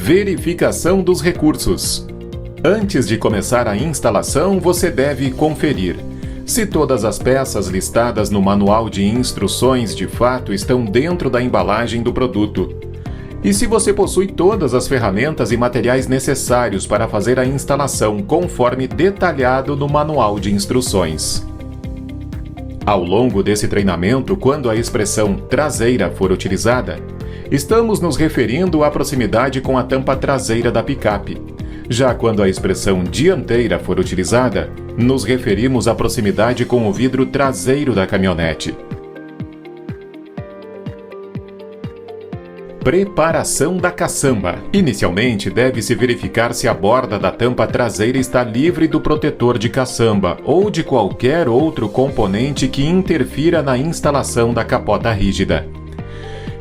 Verificação dos recursos. Antes de começar a instalação, você deve conferir se todas as peças listadas no manual de instruções de fato estão dentro da embalagem do produto. E se você possui todas as ferramentas e materiais necessários para fazer a instalação conforme detalhado no manual de instruções. Ao longo desse treinamento, quando a expressão traseira for utilizada, estamos nos referindo à proximidade com a tampa traseira da picape. Já quando a expressão dianteira for utilizada, nos referimos à proximidade com o vidro traseiro da caminhonete. Preparação da caçamba. Inicialmente, deve-se verificar se a borda da tampa traseira está livre do protetor de caçamba ou de qualquer outro componente que interfira na instalação da capota rígida.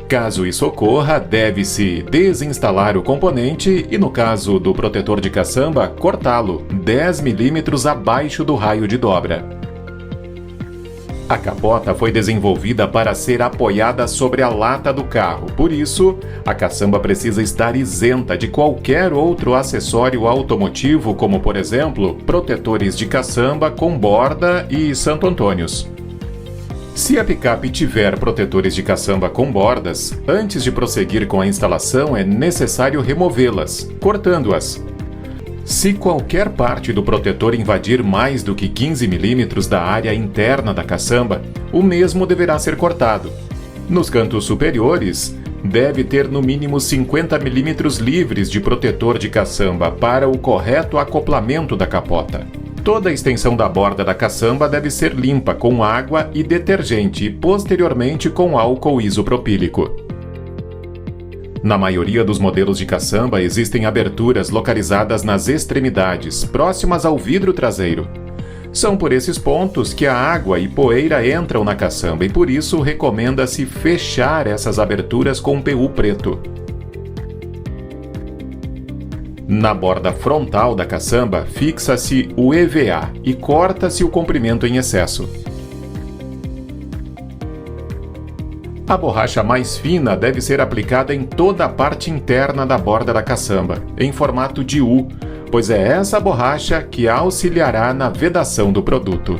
Caso isso ocorra, deve-se desinstalar o componente e, no caso do protetor de caçamba, cortá-lo 10 mm abaixo do raio de dobra. A capota foi desenvolvida para ser apoiada sobre a lata do carro, por isso, a caçamba precisa estar isenta de qualquer outro acessório automotivo, como, por exemplo, protetores de caçamba com borda e Santo Antônios. Se a picape tiver protetores de caçamba com bordas, antes de prosseguir com a instalação é necessário removê-las, cortando-as. Se qualquer parte do protetor invadir mais do que 15 mm da área interna da caçamba, o mesmo deverá ser cortado. Nos cantos superiores, deve ter no mínimo 50 mm livres de protetor de caçamba para o correto acoplamento da capota. Toda a extensão da borda da caçamba deve ser limpa com água e detergente e posteriormente com álcool isopropílico. Na maioria dos modelos de caçamba existem aberturas localizadas nas extremidades, próximas ao vidro traseiro. São por esses pontos que a água e poeira entram na caçamba e por isso recomenda-se fechar essas aberturas com PU preto. Na borda frontal da caçamba, fixa-se o EVA e corta-se o comprimento em excesso. A borracha mais fina deve ser aplicada em toda a parte interna da borda da caçamba, em formato de U, pois é essa borracha que auxiliará na vedação do produto.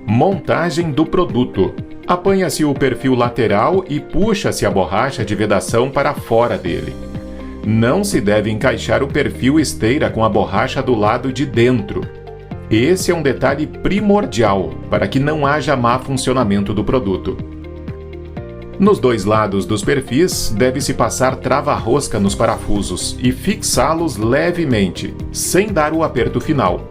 Montagem do produto. Apanha-se o perfil lateral e puxa-se a borracha de vedação para fora dele. Não se deve encaixar o perfil esteira com a borracha do lado de dentro. Esse é um detalhe primordial para que não haja má funcionamento do produto. Nos dois lados dos perfis, deve-se passar trava-rosca nos parafusos e fixá-los levemente, sem dar o aperto final.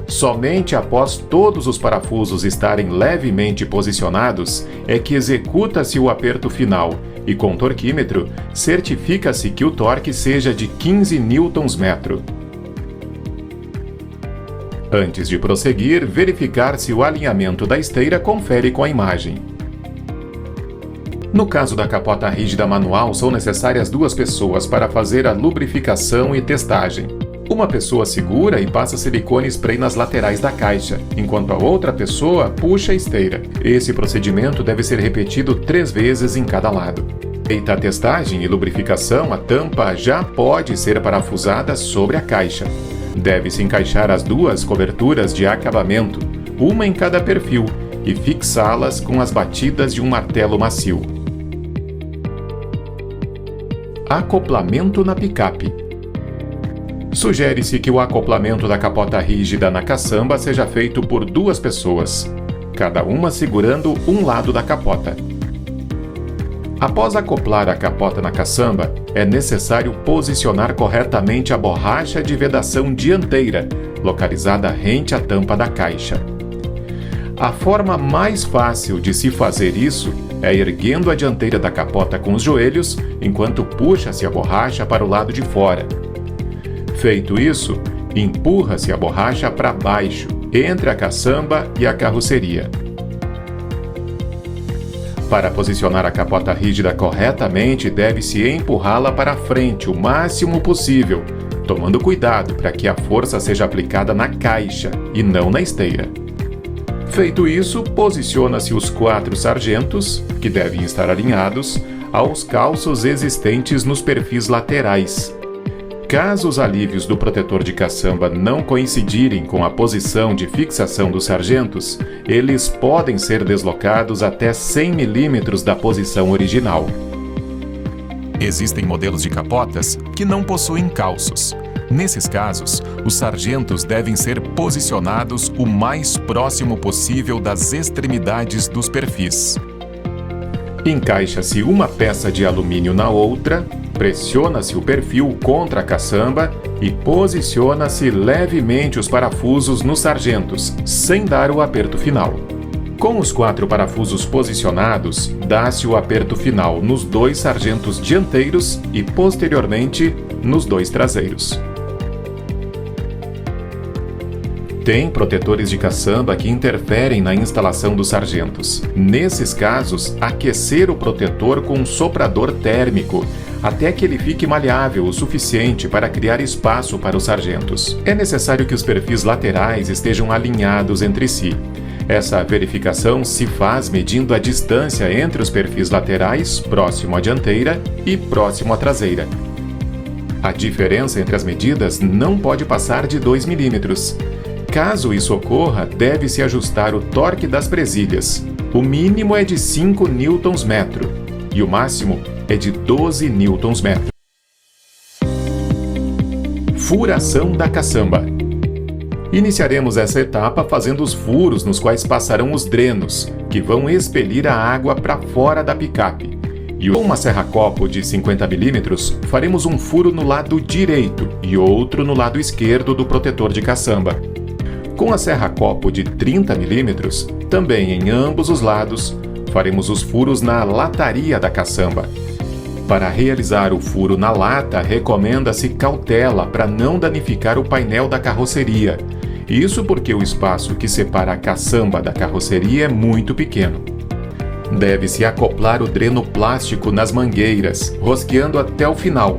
Somente após todos os parafusos estarem levemente posicionados é que executa-se o aperto final e, com torquímetro, certifica-se que o torque seja de 15 Nm. Antes de prosseguir, verificar se o alinhamento da esteira confere com a imagem. No caso da capota rígida manual, são necessárias 2 pessoas para fazer a lubrificação e testagem. Uma pessoa segura e passa silicone spray nas laterais da caixa, enquanto a outra pessoa puxa a esteira. Esse procedimento deve ser repetido 3 vezes em cada lado. Feita a testagem e lubrificação, a tampa já pode ser parafusada sobre a caixa. Deve-se encaixar as 2 coberturas de acabamento, uma em cada perfil, e fixá-las com as batidas de um martelo macio. Acoplamento na picape. Sugere-se que o acoplamento da capota rígida na caçamba seja feito por 2 pessoas, cada uma segurando um lado da capota. Após acoplar a capota na caçamba, é necessário posicionar corretamente a borracha de vedação dianteira, localizada rente à tampa da caixa. A forma mais fácil de se fazer isso é erguendo a dianteira da capota com os joelhos, enquanto puxa-se a borracha para o lado de fora. Feito isso, empurra-se a borracha para baixo, entre a caçamba e a carroceria. Para posicionar a capota rígida corretamente, deve-se empurrá-la para frente o máximo possível, tomando cuidado para que a força seja aplicada na caixa e não na esteira. Feito isso, posiciona-se os 4 sargentos, que devem estar alinhados, aos calços existentes nos perfis laterais. Caso os alívios do protetor de caçamba não coincidirem com a posição de fixação dos sargentos, eles podem ser deslocados até 100 mm da posição original. Existem modelos de capotas que não possuem calços. Nesses casos, os sargentos devem ser posicionados o mais próximo possível das extremidades dos perfis. Encaixa-se uma peça de alumínio na outra, pressiona-se o perfil contra a caçamba e posiciona-se levemente os parafusos nos sargentos, sem dar o aperto final. Com os 4 parafusos posicionados, dá-se o aperto final nos 2 sargentos dianteiros e, posteriormente, nos 2 traseiros. Tem protetores de caçamba que interferem na instalação dos sargentos. Nesses casos, aquecer o protetor com um soprador térmico, até que ele fique maleável o suficiente para criar espaço para os sargentos. É necessário que os perfis laterais estejam alinhados entre si. Essa verificação se faz medindo a distância entre os perfis laterais, próximo à dianteira e próximo à traseira. A diferença entre as medidas não pode passar de 2 mm. Caso isso ocorra, deve-se ajustar o torque das presilhas. O mínimo é de 5 Nm e o máximo é de 12 Nm. Furação da caçamba. Iniciaremos essa etapa fazendo os furos nos quais passarão os drenos, que vão expelir a água para fora da picape. E com uma serra-copo de 50 mm, faremos um furo no lado direito e outro no lado esquerdo do protetor de caçamba. Com a serra-copo de 30 mm, também em ambos os lados, faremos os furos na lataria da caçamba. Para realizar o furo na lata, recomenda-se cautela para não danificar o painel da carroceria. Isso porque o espaço que separa a caçamba da carroceria é muito pequeno. Deve-se acoplar o dreno plástico nas mangueiras, rosqueando até o final.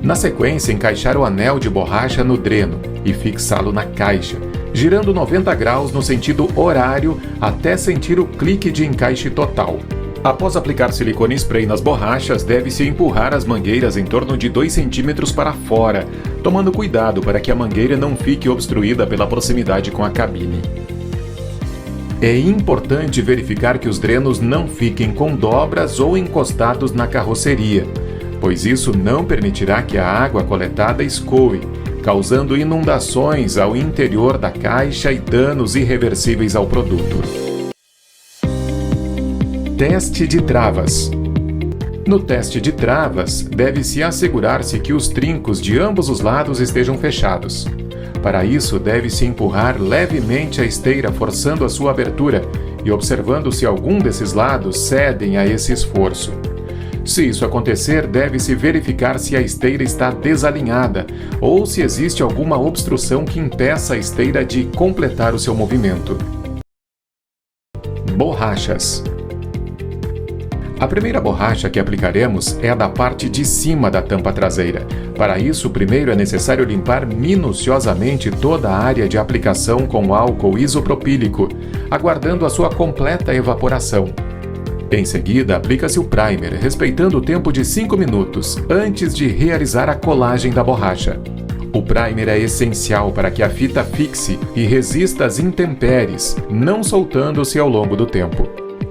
Na sequência, encaixar o anel de borracha no dreno e fixá-lo na caixa, girando 90 graus no sentido horário até sentir o clique de encaixe total. Após aplicar silicone spray nas borrachas, deve-se empurrar as mangueiras em torno de 2 cm para fora, tomando cuidado para que a mangueira não fique obstruída pela proximidade com a cabine. É importante verificar que os drenos não fiquem com dobras ou encostados na carroceria, pois isso não permitirá que a água coletada escoe, causando inundações ao interior da caixa e danos irreversíveis ao produto. Teste de travas. No teste de travas, deve-se assegurar-se que os trincos de ambos os lados estejam fechados. Para isso, deve-se empurrar levemente a esteira, forçando a sua abertura e observando se algum desses lados cedem a esse esforço. Se isso acontecer, deve-se verificar se a esteira está desalinhada ou se existe alguma obstrução que impeça a esteira de completar o seu movimento. Borrachas. A primeira borracha que aplicaremos é a da parte de cima da tampa traseira. Para isso, primeiro é necessário limpar minuciosamente toda a área de aplicação com álcool isopropílico, aguardando a sua completa evaporação. Em seguida, aplica-se o primer, respeitando o tempo de 5 minutos antes de realizar a colagem da borracha. O primer é essencial para que a fita fixe e resista às intempéries, não soltando-se ao longo do tempo.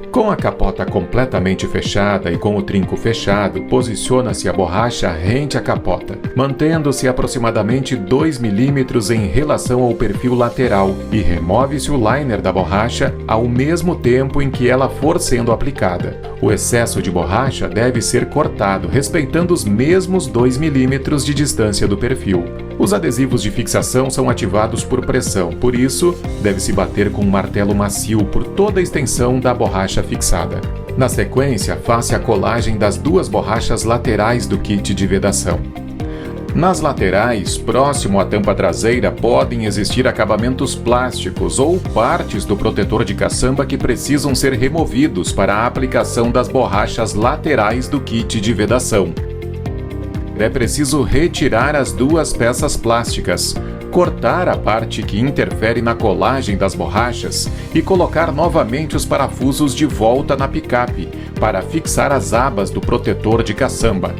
Com a capota completamente fechada e com o trinco fechado, posiciona-se a borracha rente à capota, mantendo-se aproximadamente 2 mm em relação ao perfil lateral e remove-se o liner da borracha ao mesmo tempo em que ela for sendo aplicada. O excesso de borracha deve ser cortado, respeitando os mesmos 2 mm de distância do perfil. Os adesivos de fixação são ativados por pressão, por isso, deve-se bater com um martelo macio por toda a extensão da borracha fixada. Na sequência, faça a colagem das 2 borrachas laterais do kit de vedação. Nas laterais, próximo à tampa traseira, podem existir acabamentos plásticos ou partes do protetor de caçamba que precisam ser removidos para a aplicação das borrachas laterais do kit de vedação. É preciso retirar as 2 peças plásticas, cortar a parte que interfere na colagem das borrachas e colocar novamente os parafusos de volta na picape para fixar as abas do protetor de caçamba.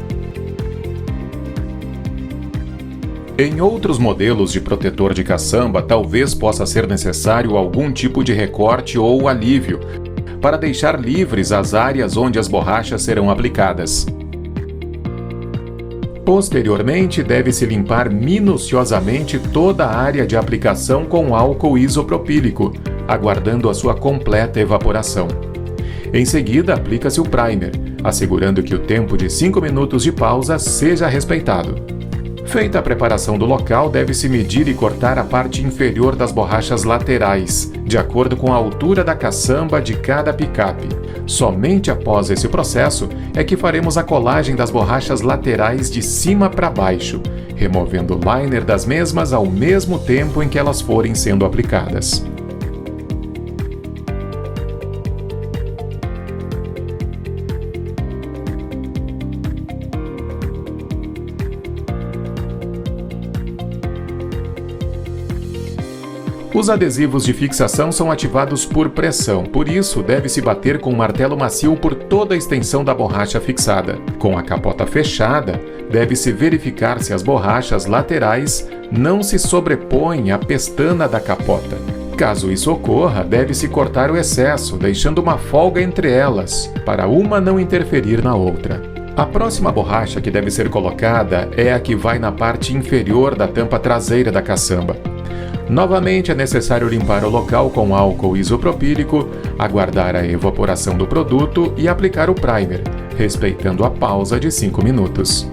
Em outros modelos de protetor de caçamba, talvez possa ser necessário algum tipo de recorte ou alívio, para deixar livres as áreas onde as borrachas serão aplicadas. Posteriormente, deve-se limpar minuciosamente toda a área de aplicação com álcool isopropílico, aguardando a sua completa evaporação. Em seguida, aplica-se o primer, assegurando que o tempo de 5 minutos de pausa seja respeitado. Feita a preparação do local, deve-se medir e cortar a parte inferior das borrachas laterais, de acordo com a altura da caçamba de cada picape. Somente após esse processo é que faremos a colagem das borrachas laterais de cima para baixo, removendo o liner das mesmas ao mesmo tempo em que elas forem sendo aplicadas. Os adesivos de fixação são ativados por pressão, por isso deve-se bater com um martelo macio por toda a extensão da borracha fixada. Com a capota fechada, deve-se verificar se as borrachas laterais não se sobrepõem à pestana da capota. Caso isso ocorra, deve-se cortar o excesso, deixando uma folga entre elas, para uma não interferir na outra. A próxima borracha que deve ser colocada é a que vai na parte inferior da tampa traseira da caçamba. Novamente é necessário limpar o local com álcool isopropílico, aguardar a evaporação do produto e aplicar o primer, respeitando a pausa de 5 minutos.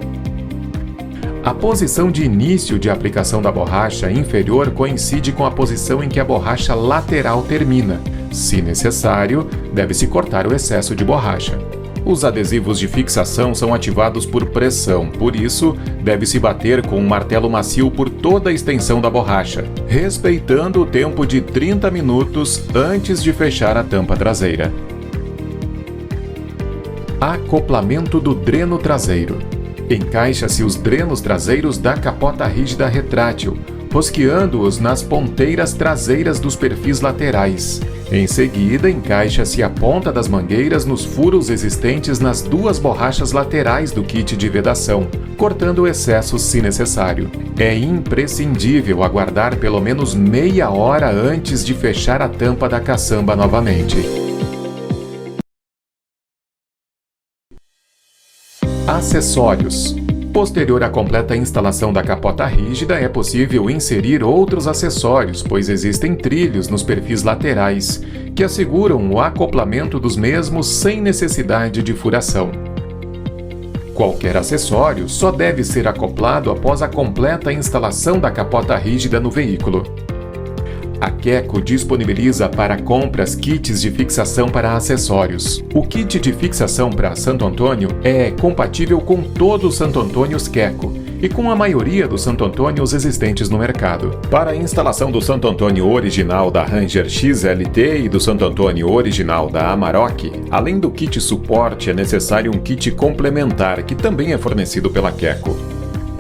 A posição de início de aplicação da borracha inferior coincide com a posição em que a borracha lateral termina. Se necessário, deve-se cortar o excesso de borracha. Os adesivos de fixação são ativados por pressão, por isso, deve-se bater com um martelo macio por toda a extensão da borracha, respeitando o tempo de 30 minutos antes de fechar a tampa traseira. Acoplamento do dreno traseiro. Encaixa-se os drenos traseiros da capota rígida retrátil, rosqueando-os nas ponteiras traseiras dos perfis laterais. Em seguida, encaixa-se a ponta das mangueiras nos furos existentes nas duas borrachas laterais do kit de vedação, cortando o excesso se necessário. É imprescindível aguardar pelo menos meia hora antes de fechar a tampa da caçamba novamente. Acessórios. Posterior à completa instalação da capota rígida, é possível inserir outros acessórios, pois existem trilhos nos perfis laterais, que asseguram o acoplamento dos mesmos sem necessidade de furação. Qualquer acessório só deve ser acoplado após a completa instalação da capota rígida no veículo. A Keco disponibiliza para compras kits de fixação para acessórios. O kit de fixação para Santo Antônio é compatível com todos os Santo Antônios Keco e com a maioria dos Santo Antônios existentes no mercado. Para a instalação do Santo Antônio original da Ranger XLT e do Santo Antônio original da Amarok, além do kit suporte, é necessário um kit complementar que também é fornecido pela Keco.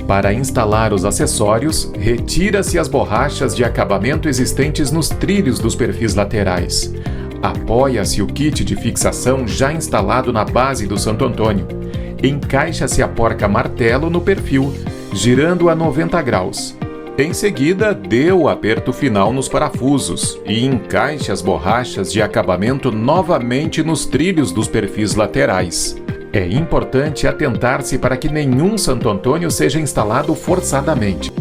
Para instalar os acessórios, retira-se as borrachas de acabamento existentes nos trilhos dos perfis laterais. Apoia-se o kit de fixação já instalado na base do Santo Antônio. Encaixa-se a porca-martelo no perfil, girando a 90 graus. Em seguida, dê o aperto final nos parafusos e encaixe as borrachas de acabamento novamente nos trilhos dos perfis laterais. É importante atentar-se para que nenhum Santo Antônio seja instalado forçadamente.